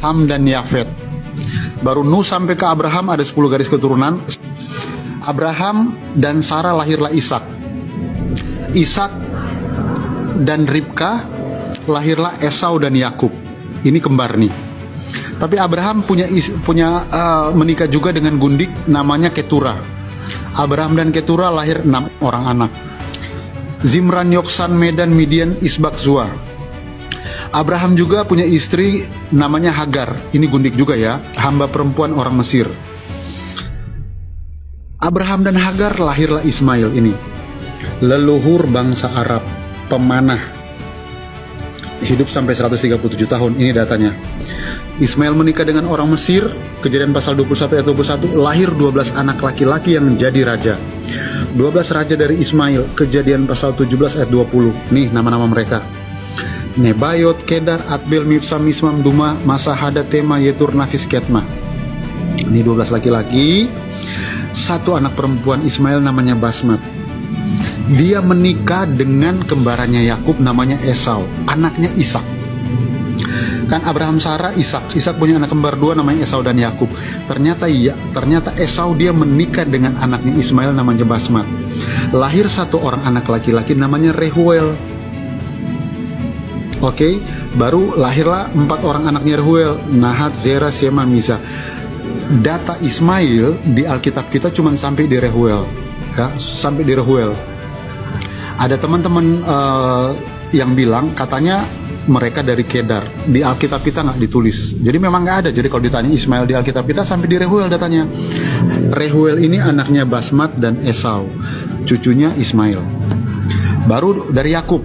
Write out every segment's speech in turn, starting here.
Ham dan Yafet. Baru Nuh sampai ke Abraham ada 10 garis keturunan. Abraham dan Sarah lahirlah Ishak. Ishak dan Ribka lahirlah Esau dan Yakub. Ini kembar nih. Tapi Abraham punya menikah juga dengan gundik namanya Keturah. Abraham dan Keturah lahir 6 orang anak. Zimran, Yoksan, Medan, Midian, Isbak, Zua. Abraham juga punya istri namanya Hagar. Ini gundik juga ya, hamba perempuan orang Mesir. Abraham dan Hagar lahirlah Ismail ini. Leluhur bangsa Arab, pemanah. Hidup sampai 137 tahun, ini datanya. Ismail menikah dengan orang Mesir, Kejadian pasal 21 ayat 21, lahir 12 anak laki-laki yang jadi raja. 12 raja dari Ismail, Kejadian pasal 17 ayat 20. Nih nama-nama mereka. Nebayot, Kedar, Adbel, Mibsam, Mismam, Duma, Masahada, Tema, Yetur, Nafis, Ketma. Ini 12 laki-laki. Satu anak perempuan Ismail namanya Basmat. Dia menikah dengan kembarannya Yakub namanya Esau, anaknya Ishak. Kan Abraham, Sarah, Ishak. Ishak punya anak kembar 2 namanya Esau dan Yakub. Ternyata Esau dia menikah dengan anaknya Ismail namanya Basmat. Lahir satu orang anak laki-laki namanya Rehuel. Oke, baru lahirlah 4 orang anaknya Rehuel, Nahat, Zera, Shema, Miza. Data Ismail di Alkitab kita cuma sampai di Rehuel, ya, sampai di Rehuel. Ada teman-teman yang bilang katanya mereka dari Kedar. Di Alkitab kita nggak ditulis, jadi memang nggak ada. Jadi kalau ditanya Ismail di Alkitab kita sampai di Rehuel datanya. Rehuel ini anaknya Basmat dan Esau, cucunya Ismail. Baru dari Yakub.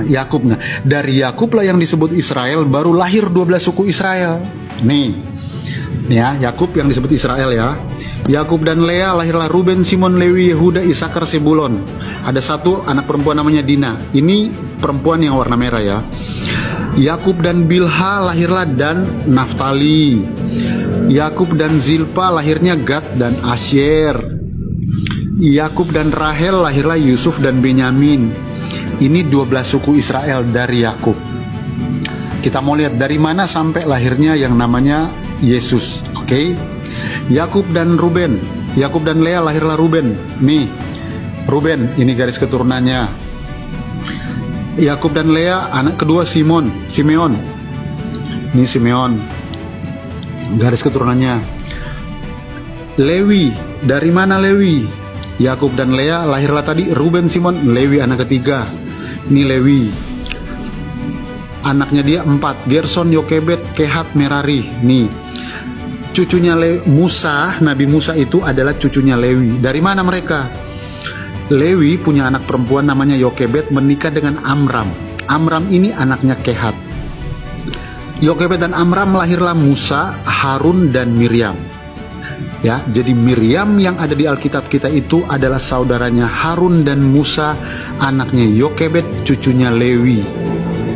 Yakub, nah dari Yakub lah yang disebut Israel, baru lahir 12 suku Israel. Nih ya, Yakub yang disebut Israel ya. Yakub dan Lea lahirlah Ruben, Simon, Lewi, Yehuda, Isakar, Sebulon. Ada satu anak perempuan namanya Dina. Ini perempuan yang warna merah ya. Yakub dan Bilha lahirlah Dan, Naftali. Yakub dan Zilpa lahirnya Gad dan Asyer. Yakub dan Rahel lahirlah Yusuf dan Benyamin. Ini 12 suku Israel dari Yakub. Kita mau lihat dari mana sampai lahirnya yang namanya Yesus. Oke. Yakub dan Ruben. Yakub dan Lea lahirlah Ruben. Nih, Ruben, ini garis keturunannya. Yakub dan Lea anak kedua Simeon. Ini Simeon. Garis keturunannya. Lewi, dari mana Lewi? Yakub dan Lea lahirlah tadi Ruben, Simon, Lewi anak ketiga. Ini Lewi. Anaknya dia 4, Gerson, Yokebed, Kehat, Merari. Nih, cucunya Musa, Nabi Musa itu adalah cucunya Lewi. Dari mana mereka? Lewi punya anak perempuan namanya Yokebed, menikah dengan Amram. Amram ini anaknya Kehat. Yokebed dan Amram lahirlah Musa, Harun, dan Miriam. Ya, jadi Miriam yang ada di Alkitab kita itu adalah saudaranya Harun dan Musa, anaknya Yokebed, cucunya Lewi.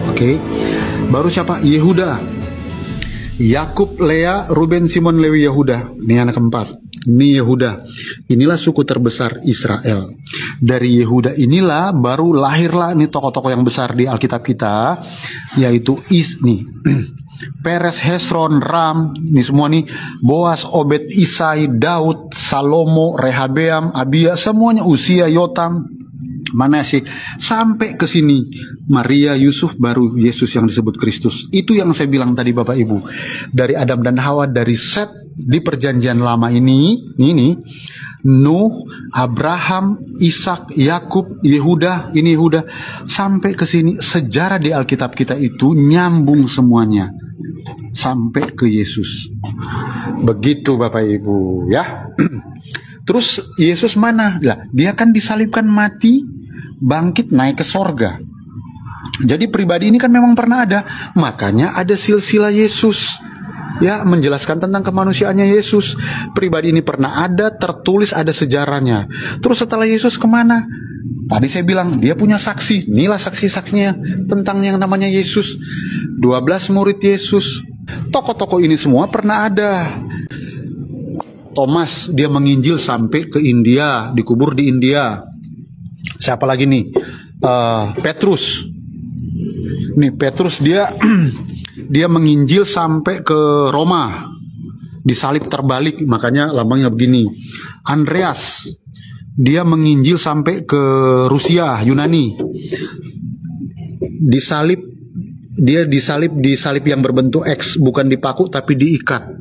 Oke. Baru siapa? Yehuda. Yakub, Lea, Ruben, Simon, Lewi, Yehuda. Ini anak keempat. Ini Yehuda. Inilah suku terbesar Israel. Dari Yehuda inilah baru lahirlah nih tokoh-tokoh yang besar di Alkitab kita, yaitu nih. Peres, Hesron, Ram, ini semua nih, Boas, Obed, Isai, Daud, Salomo, Rehabeam, Abia, semuanya, Usia, Yotam, Manasye, sampai ke sini Maria, Yusuf, baru Yesus yang disebut Kristus. Itu yang saya bilang tadi Bapak Ibu. Dari Adam dan Hawa, dari Set di perjanjian lama ini Nuh, Abraham, Ishak, Yakub, Yehuda, ini Yehuda, sampai ke sini sejarah di Alkitab kita itu nyambung semuanya sampai ke Yesus. Begitu Bapak Ibu ya. Terus Yesus mana? Lah, dia kan disalibkan, mati, bangkit, naik ke sorga. Jadi pribadi ini kan memang pernah ada. Makanya ada silsilah Yesus, ya, menjelaskan tentang kemanusiaannya Yesus. Pribadi ini pernah ada, tertulis, ada sejarahnya. Terus setelah Yesus kemana? Tadi saya bilang dia punya saksi. Inilah saksi-saksinya tentang yang namanya Yesus. 12 murid Yesus. Tokoh-tokoh ini semua pernah ada. Thomas, dia menginjil sampai ke India, dikubur di India. Siapa lagi nih? Petrus. Nih Petrus, dia dia menginjil sampai ke Roma, disalib terbalik, makanya lambangnya begini. Andreas, dia menginjil sampai ke Rusia, Yunani, disalib, dia disalib yang berbentuk X, bukan dipaku tapi diikat.